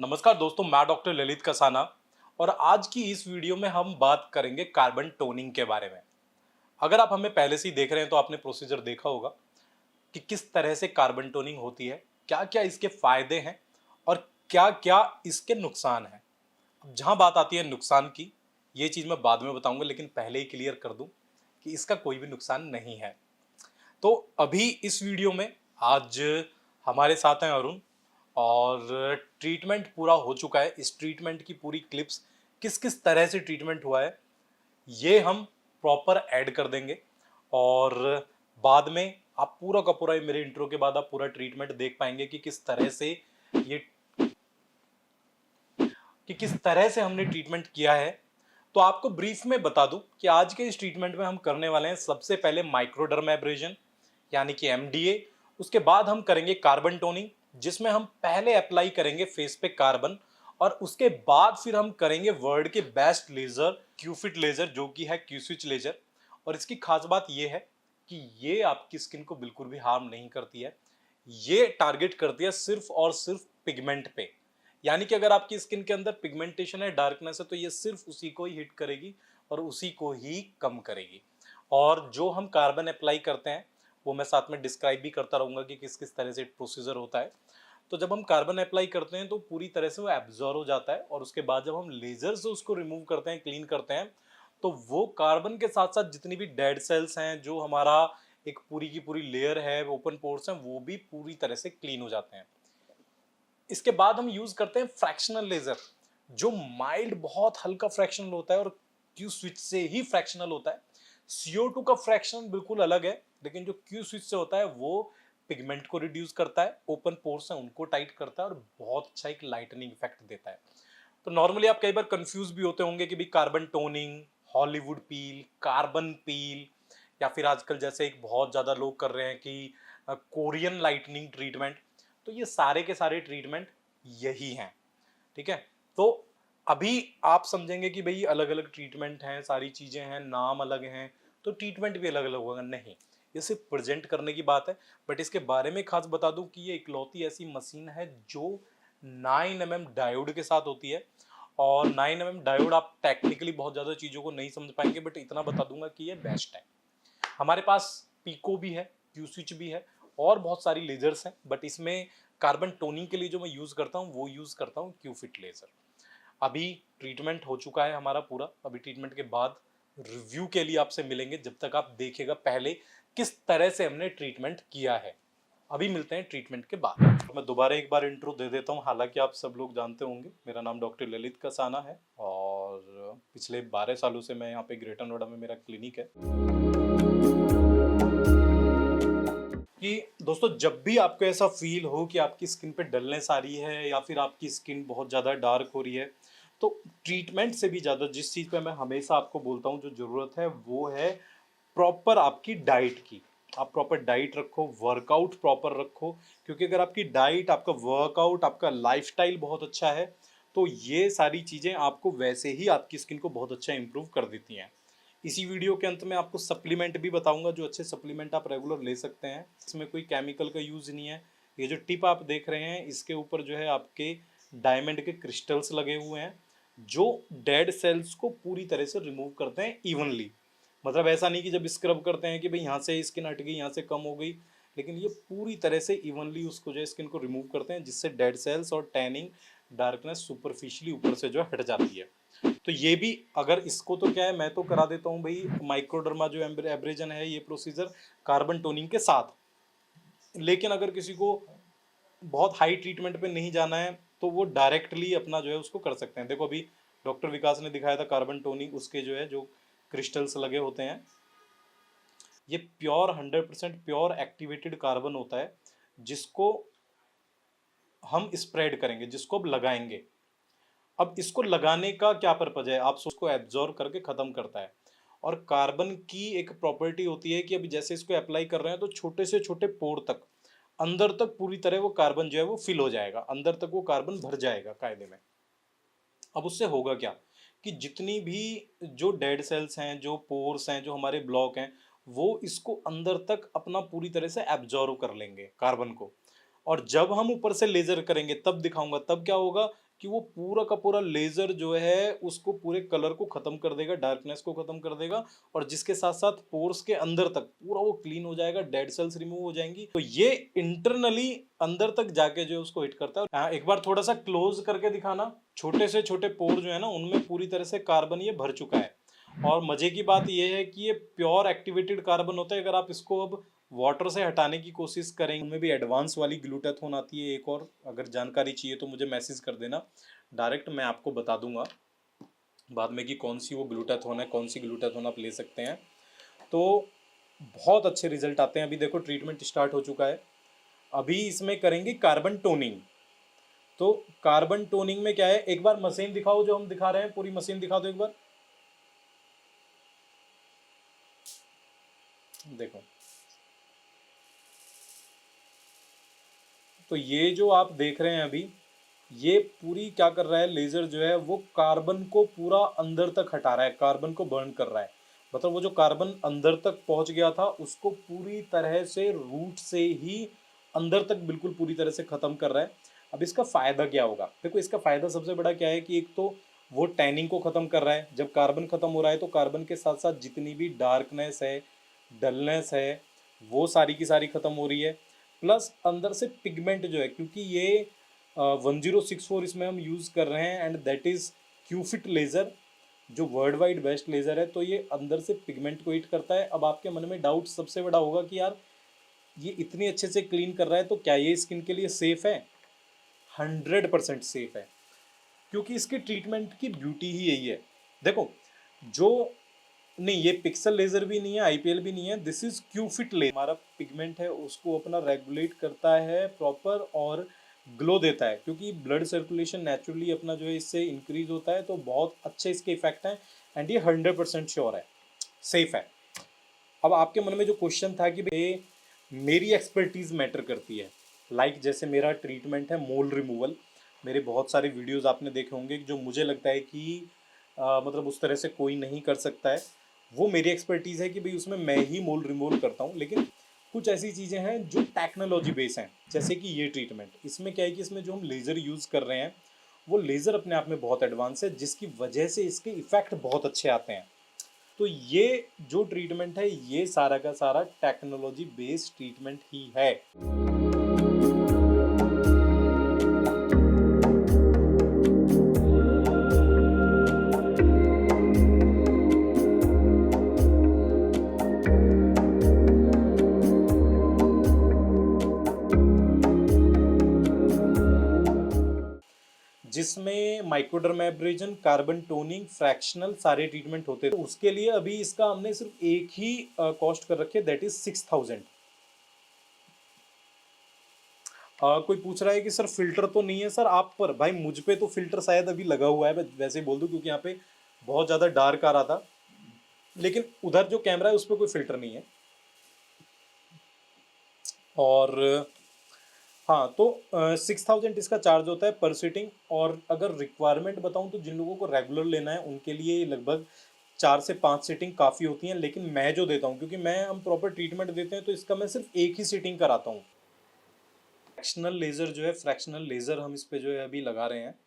नमस्कार दोस्तों, मैं डॉक्टर ललित कसाना और आज की इस वीडियो में हम बात करेंगे कार्बन टोनिंग के बारे में। अगर आप हमें पहले से ही देख रहे हैं तो आपने प्रोसीजर देखा होगा कि किस तरह से कार्बन टोनिंग होती है, क्या-क्या इसके फायदे हैं और क्या-क्या इसके नुकसान हैं। अब जहां बात आती है नुकसान की, ये चीज मैं बाद में बताऊंगा, लेकिन पहले ही क्लियर कर दूं कि इसका कोई भी नुकसान नहीं है। तो अभी इस वीडियो में आज हमारे साथ हैं अरुण और ट्रीटमेंट पूरा हो चुका है। इस ट्रीटमेंट की पूरी क्लिप्स किस किस तरह से ट्रीटमेंट हुआ है ये हम प्रॉपर ऐड कर देंगे और बाद में आप पूरा का पूरा, मेरे इंट्रो के बाद आप पूरा ट्रीटमेंट देख पाएंगे कि ये किस तरह से हमने ट्रीटमेंट किया है। तो आपको ब्रीफ में बता दूं कि आज के इस ट्रीटमेंट में हम करने वाले हैं सबसे पहले माइक्रोडर्मा एब्रेजन यानी कि एमडीए। उसके बाद हम करेंगे कार्बन टोनिंग, जिसमें हम पहले अप्लाई करेंगे फेस पे कार्बन और उसके बाद फिर हम करेंगे वर्ल्ड के बेस्ट लेजर क्यूफिट लेजर, जो कि है क्यू-स्विच लेजर। और इसकी खास बात यह है कि ये आपकी स्किन को बिल्कुल भी हार्म नहीं करती है। ये टारगेट करती है सिर्फ और सिर्फ पिगमेंट पे, यानी कि अगर आपकी स्किन के अंदर पिगमेंटेशन है, डार्कनेस है, तो ये सिर्फ उसी को ही हिट करेगी और उसी को ही कम करेगी। और जो हम कार्बन अप्लाई करते हैं वो मैं साथ में डिस्क्राइब भी करता रहूंगा कि किस किस तरह से प्रोसीजर होता है। तो जब हम कार्बन अप्लाई करते हैं तो पूरी तरह से वो एब्जॉर्ब हो जाता है और उसके बाद जब हम लेजर से उसको रिमूव करते हैं, क्लीन करते हैं, तो वो कार्बन के साथ साथ जितनी भी डेड सेल्स हैं, जो हमारा एक पूरी की पूरी लेयर है, ओपन पोर्स हैं, वो भी पूरी तरह से क्लीन हो जाते हैं। इसके बाद हम यूज करते हैं फ्रैक्शनल लेजर, जो माइल्ड बहुत हल्का फ्रैक्शनल होता है और क्यू स्विच से ही फ्रैक्शनल होता है। CO2 का फ्रैक्शन बिल्कुल अलग है, लेकिन जो क्यू स्विच से होता है वो पिगमेंट को रिड्यूस करता है, ओपन पोर्स हैं उनको टाइट करता है और बहुत अच्छा एक लाइटनिंग इफेक्ट देता है। तो नॉर्मली आप कई बार कंफ्यूज भी होते होंगे कि भी कार्बन टोनिंग, हॉलीवुड पील, कार्बन पील, या फिर आजकल जैसे एक बहुत ज्यादा लोग कर रहे हैं कि कोरियन लाइटनिंग ट्रीटमेंट। तो ये सारे के सारे ट्रीटमेंट यही हैं, ठीक है। तो अभी आप समझेंगे कि भाई अलग अलग ट्रीटमेंट हैं, सारी चीजें हैं, नाम अलग हैं, तो ट्रीटमेंट भी अलग अलग होगा। नहीं, ये सिर्फ प्रेजेंट करने की बात है। बट इसके बारे में खास बता दूं कि ये इकलौती ऐसी मशीन है जो 9 mm डायोड के साथ होती है। और 9 mm डायोड आप टेक्निकली बहुत ज्यादा चीजों को नहीं समझ पाएंगे, बट इतना बता दूंगा कि ये बेस्ट है। हमारे पास पीको भी है, क्यू स्विच भी है और बहुत सारी लेजर्स हैं, बट इसमें कार्बन टोनिंग के लिए जो मैं यूज करता हूँ वो यूज करता हूँ क्यू फिट लेजर। अभी ट्रीटमेंट हो चुका है हमारा पूरा। अभी ट्रीटमेंट के बाद रिव्यू के लिए आपसे मिलेंगे, जब तक आप देखिएगा पहले किस तरह से हमने ट्रीटमेंट किया है। अभी मिलते हैं ट्रीटमेंट के बाद। मैं दोबारा एक बार इंट्रो दे देता हूँ, हालांकि आप सब लोग जानते होंगे। मेरा नाम डॉक्टर ललित कसाना है और पिछले 12 सालों से मैं यहाँ पे ग्रेटर नोएडा में मेरा क्लिनिक है। कि दोस्तों, जब भी आपको ऐसा फील हो कि आपकी स्किन पे डलनेस आ रही है या फिर आपकी स्किन बहुत ज़्यादा डार्क हो रही है, तो ट्रीटमेंट से भी ज़्यादा जिस चीज़ पे मैं हमेशा आपको बोलता हूँ जो ज़रूरत है वो है प्रॉपर आपकी डाइट की। आप प्रॉपर डाइट रखो, वर्कआउट प्रॉपर रखो, क्योंकि अगर आपकी डाइट, आपका वर्कआउट, आपका लाइफस्टाइल बहुत अच्छा है तो ये सारी चीज़ें आपको वैसे ही आपकी स्किन को बहुत अच्छा इंप्रूव कर देती हैं। इसी वीडियो के अंत में आपको सप्लीमेंट भी बताऊंगा, जो अच्छे सप्लीमेंट आप रेगुलर ले सकते हैं। इसमें कोई केमिकल का यूज़ नहीं है। ये जो टिप आप देख रहे हैं इसके ऊपर जो है आपके डायमंड के क्रिस्टल्स लगे हुए हैं, जो डेड सेल्स को पूरी तरह से रिमूव करते हैं इवनली। मतलब ऐसा नहीं कि जब स्क्रब करते हैं कि भाई यहाँ से स्किन हट गई, यहाँ से कम हो गई, लेकिन ये पूरी तरह से इवनली उसको जो है स्किन को रिमूव करते हैं, जिससे डेड सेल्स और टैनिंग, डार्कनेस सुपरफिशियली ऊपर से जो हट जाती है। तो ये भी, अगर इसको तो क्या है, मैं तो करा देता हूँ भाई माइक्रोडर्मा जो एब्रेजन है, ये प्रोसीजर कार्बन टोनिंग के साथ। लेकिन अगर किसी को बहुत हाई ट्रीटमेंट पे नहीं जाना है तो वो डायरेक्टली अपना जो है उसको कर सकते हैं। देखो अभी डॉक्टर विकास ने दिखाया था कार्बन टोनिंग, उसके जो है जो क्रिस्टल्स लगे होते हैं, ये प्योर 100% प्योर एक्टिवेटेड कार्बन होता है, जिसको हम स्प्रेड करेंगे, जिसको अब लगाएंगे। अब इसको लगाने का क्या पर्पज है, आप उसको एब्जॉर्ब करके खत्म करता है। और कार्बन की एक प्रॉपर्टी होती है कि अभी जैसे इसको अप्लाई कर रहे हैं तो छोटे से छोटे पोर तक, अंदर तक पूरी तरह वो कार्बन जो है वो फिल हो जाएगा, अंदर तक वो कार्बन भर जाएगा कायदे में। अब उससे होगा क्या कि जितनी भी जो डेड सेल्स हैं, जो पोर्स हैं, जो हमारे ब्लॉक हैं, वो इसको अंदर तक अपना पूरी तरह से एब्जॉर्व कर लेंगे कार्बन को। और जब हम ऊपर से लेजर करेंगे तब दिखाऊंगा, तब क्या होगा कि वो पूरा का पूरा लेजर जो है उसको पूरे कलर को खत्म कर देगा, डार्कनेस को खत्म कर देगा, और जिसके साथ साथ पोर्स के अंदर तक पूरा वो क्लीन हो जाएगा, डेड सेल्स रिमूव हो जाएंगी। तो ये इंटरनली अंदर तक जाके जो है उसको हिट करता है। एक बार थोड़ा सा क्लोज करके दिखाना, छोटे से छोटे पोर जो है ना उनमें पूरी तरह से कार्बन ये भर चुका है। और मजे की बात यह है कि ये प्योर एक्टिवेटेड कार्बन होता है। अगर आप इसको अब वाटर से हटाने की कोशिश करेंगे, उनमें भी एडवांस वाली ग्लूटाथोन आती है एक और, अगर जानकारी चाहिए तो मुझे मैसेज कर देना, डायरेक्ट मैं आपको बता दूंगा बाद में कि कौन सी वो ग्लूटाथोन है, कौन सी ग्लूटाथोन आप ले सकते हैं। तो बहुत अच्छे रिजल्ट आते हैं। अभी देखो ट्रीटमेंट स्टार्ट हो चुका है, अभी इसमें करेंगे कार्बन टोनिंग। तो कार्बन टोनिंग में क्या है, एक बार मशीन दिखाओ जो हम दिखा रहे हैं, पूरी मशीन दिखा दो एक बार। देखो तो ये जो आप देख रहे हैं अभी, ये पूरी क्या कर रहा है, लेजर जो है वो कार्बन को पूरा अंदर तक हटा रहा है, कार्बन को बर्न कर रहा है। मतलब वो जो कार्बन अंदर तक पहुंच गया था उसको पूरी तरह से रूट से ही अंदर तक बिल्कुल पूरी तरह से खत्म कर रहा है। अब इसका फायदा क्या होगा, देखो इसका फायदा सबसे बड़ा क्या है कि एक तो वो टैनिंग को खत्म कर रहा है। जब कार्बन खत्म हो रहा है तो कार्बन के साथ साथ जितनी भी डार्कनेस है, डलनेस है, वो सारी की सारी खत्म हो रही है। प्लस अंदर से पिगमेंट जो है, क्योंकि ये 1064 इसमें हम यूज़ कर रहे हैं एंड दैट इज़ क्यूफिट लेज़र, जो वर्ल्ड वाइड बेस्ट लेज़र है, तो ये अंदर से पिगमेंट को हिट करता है। अब आपके मन में डाउट सबसे बड़ा होगा कि यार ये इतनी अच्छे से क्लीन कर रहा है तो क्या ये स्किन के लिए सेफ़ है? 100% सेफ़ है, क्योंकि इसके ट्रीटमेंट की ब्यूटी ही यही है। देखो जो नहीं, ये पिक्सल लेजर भी नहीं है, आईपीएल भी नहीं है, दिस इज क्यूफिट लेजर। हमारा पिगमेंट है उसको अपना रेगुलेट करता है प्रॉपर और ग्लो देता है, क्योंकि ब्लड सर्कुलेशन नेचुरली अपना जो है इससे इंक्रीज होता है। तो बहुत अच्छे इसके इफेक्ट हैं एंड ये 100% श्योर है, सेफ है। अब आपके मन में जो क्वेश्चन था कि भाई मेरी एक्सपर्टीज मैटर करती है, लाइक जैसे मेरा ट्रीटमेंट है मोल रिमूवल, मेरे बहुत सारे वीडियोस आपने देखे होंगे जो मुझे लगता है कि मतलब उस तरह से कोई नहीं कर सकता है, वो मेरी एक्सपर्टीज़ है कि भाई उसमें मैं ही मोल रिमूवल करता हूँ। लेकिन कुछ ऐसी चीज़ें हैं जो टेक्नोलॉजी बेस हैं, जैसे कि ये ट्रीटमेंट, इसमें क्या है कि इसमें जो हम लेज़र यूज़ कर रहे हैं वो लेज़र अपने आप में बहुत एडवांस है, जिसकी वजह से इसके इफ़ेक्ट बहुत अच्छे आते हैं। तो ये जो ट्रीटमेंट है ये सारा का सारा टेक्नोलॉजी बेस्ड ट्रीटमेंट ही है। जिसमें माइक्रोडर्मेब्रेजन, कार्बन टोनिंग, फ्रैक्शनल सारे ट्रीटमेंट होते हैं। तो उसके लिए अभी इसका हमने सिर्फ एक ही कॉस्ट कर रखी है, दैट इज 6000। कोई पूछ रहा है कि सर फिल्टर तो नहीं है सर आप पर, भाई मुझ पे तो फिल्टर शायद अभी लगा हुआ है, मैं वैसे ही बोल दूं क्योंकि यहाँ पे बहुत ज़्यादा डार्क आ रहा था, लेकिन उधर जो कैमरा है उस पर कोई फिल्टर नहीं है। और हाँ, तो 6000 इसका चार्ज होता है पर सीटिंग। और अगर रिक्वायरमेंट बताऊं तो जिन लोगों को रेगुलर लेना है उनके लिए लगभग 4 से 5 सीटिंग काफ़ी होती हैं। लेकिन मैं जो देता हूं, क्योंकि हम प्रॉपर ट्रीटमेंट देते हैं, तो इसका मैं सिर्फ एक ही सीटिंग कराता हूँ। फ्रैक्शनल लेज़र जो है, फ्रैक्शनल लेज़र हम इस पे जो है अभी लगा रहे हैं।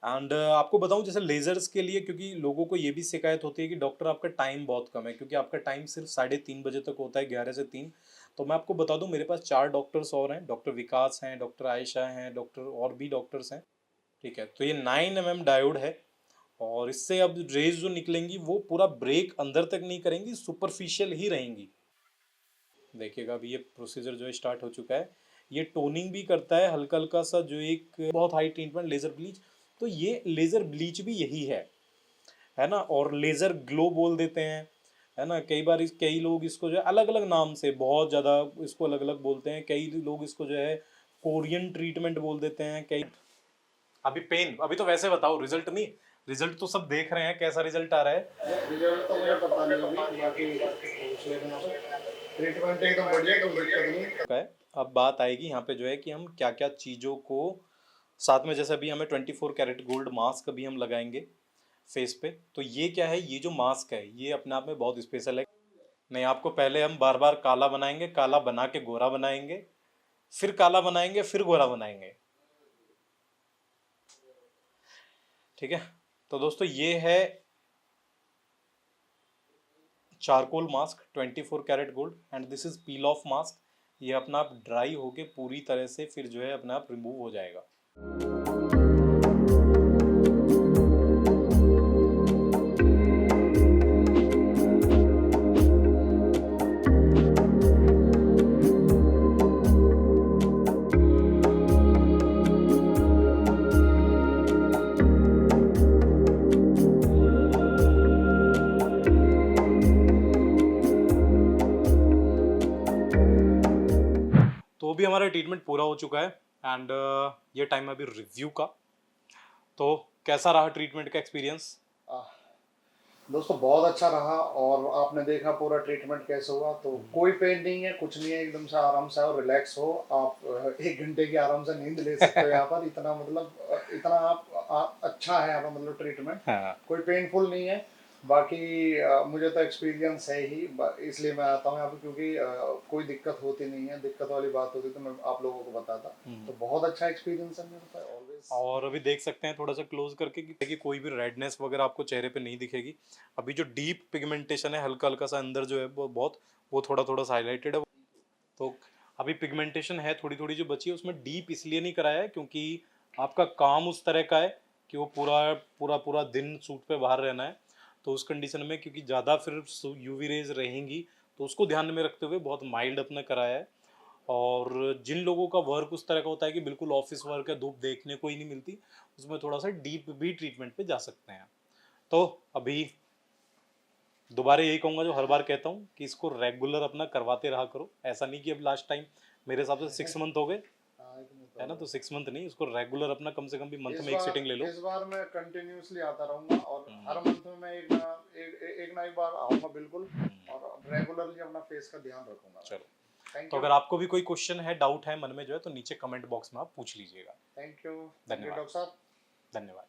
एंड आपको बताऊं जैसे लेजर्स के लिए, क्योंकि लोगों को ये भी शिकायत होती है कि डॉक्टर आपका टाइम बहुत कम है, क्योंकि आपका टाइम सिर्फ 3:30 बजे तक होता है, 11 से 3। तो मैं आपको बता दूं मेरे पास 4 डॉक्टर्स और हैं, डॉक्टर विकास हैं, डॉक्टर आयशा हैं, डॉक्टर और भी डॉक्टर्स हैं। ठीक है, तो ये 9 mm डायोड है, और इससे अब रेज जो निकलेंगी वो पूरा ब्रेक अंदर तक नहीं करेंगी, सुपरफिशियल ही रहेंगी। देखिएगा अभी ये प्रोसीजर जो है स्टार्ट हो चुका है। ये टोनिंग भी करता है हल्का हल्का सा, जो एक बहुत हाई ट्रीटमेंट लेज़र ब्लीच। तो ये लेज़र ब्लीच भी यही है ना। और लेज़र ग्लो बोल देते हैं, है ना। कई बार कई लोग इसको जो है अलग अलग नाम से बहुत ज़्यादा इसको अलग अलग बोलते हैं। कई लोग इसको जो है कोरियन ट्रीटमेंट बोल देते हैं। कई अभी पेन, अभी तो वैसे बताओ, रिजल्ट नहीं, रिजल्ट तो सब देख रहे हैं कैसा रिजल्ट आ रहा है। रिजल्ट तो मुझे पता नहीं अभी, बाकी ट्रीटमेंट एकदम बढ़िया, कोई दिक्कत नहीं है। अब बात आएगी यहाँ पे जो है कि हम क्या क्या चीज़ों को साथ में, जैसे अभी हमें 24 कैरेट गोल्ड मास्क अभी हम लगाएंगे फेस पे। तो ये क्या है, ये जो मास्क है ये अपने आप में बहुत स्पेशल है। नहीं, आपको पहले हम बार बार काला बनाएंगे, काला बना के गोरा बनाएंगे, फिर काला बनाएंगे, फिर गोरा बनाएंगे। ठीक है, तो दोस्तों ये है charcoal mask 24 carat gold and this is peel off mask. ये अपना आप ड्राई होके पूरी तरह से फिर जो है अपने आप रिमूव हो जाएगा। तो भी हमारा ट्रीटमेंट पूरा हो चुका है एंड ये टाइम है अभी रिव्यू का। तो कैसा रहा ट्रीटमेंट का एक्सपीरियंस? आह, दोस्तों बहुत अच्छा रहा। और आपने देखा पूरा ट्रीटमेंट कैसे हुआ, तो कोई पेन नहीं है, कुछ नहीं है, एकदम से आराम से और रिलैक्स हो आप। 1 घंटे की आराम से नींद ले सकते हो यहाँ पर। इतना मतलब इतना अच्छा है यहाँ पर मतलब ट्रीटमेंट। हाँ। कोई पेनफुल नहीं है। बाकी मुझे तो एक्सपीरियंस है ही, इसलिए मैं आता हूँ यहाँ पे, क्योंकि कोई दिक्कत होती नहीं है। दिक्कत वाली बात होती तो मैं आप लोगों को बताता। तो बहुत अच्छा एक्सपीरियंस है मेरे पास ऑलवेज। और अभी देख सकते हैं थोड़ा सा क्लोज करके कि कोई भी रेडनेस वगैरह आपको चेहरे पे नहीं दिखेगी। अभी जो डीप पिगमेंटेशन है हल्का हल्का सा अंदर जो है वो थोड़ा थोड़ा सा हाईलाइटेड है। तो अभी पिगमेंटेशन है थोड़ी थोड़ी जो बची है, उसमें डीप इसलिए नहीं कराया है क्योंकि आपका काम उस तरह का है कि वो पूरा पूरा पूरा दिन सूट पे बाहर रहना है। तो उस कंडीशन में क्योंकि ज़्यादा फिर यूवी रेज रहेंगी, तो उसको ध्यान में रखते हुए बहुत माइल्ड अपने कराया है। और जिन लोगों का वर्क उस तरह का होता है कि बिल्कुल ऑफिस वर्क है, धूप देखने को ही नहीं मिलती, उसमें थोड़ा सा डीप भी ट्रीटमेंट पे जा सकते हैं। तो अभी दोबारा यही कहूंगा जो हर बार कहता हूँ कि इसको रेगुलर अपना करवाते रहा करो। ऐसा नहीं कि अब लास्ट टाइम मेरे हिसाब से 6 मंथ हो गए है ना, तो 6 मंथ नहीं, इसको रेगुलर अपना कम से कम भी मंथ में एक सिटिंग ले लो। इस बार मैं कंटिन्यूअसली आता रहूंगा और हर मंथ में मैं एक ना एक बार आऊंगा बिल्कुल। और रेगुलरली अपना फेस का ध्यान रखूंगा। चलो, थैंक तो यू। अगर आपको भी कोई क्वेश्चन है, डाउट है मन में जो है, तो नीचे कमेंट बॉक्स में आप पूछ लीजिएगा। थैंक यू धन्यवाद। डॉक्टर साहब। धन्यवाद।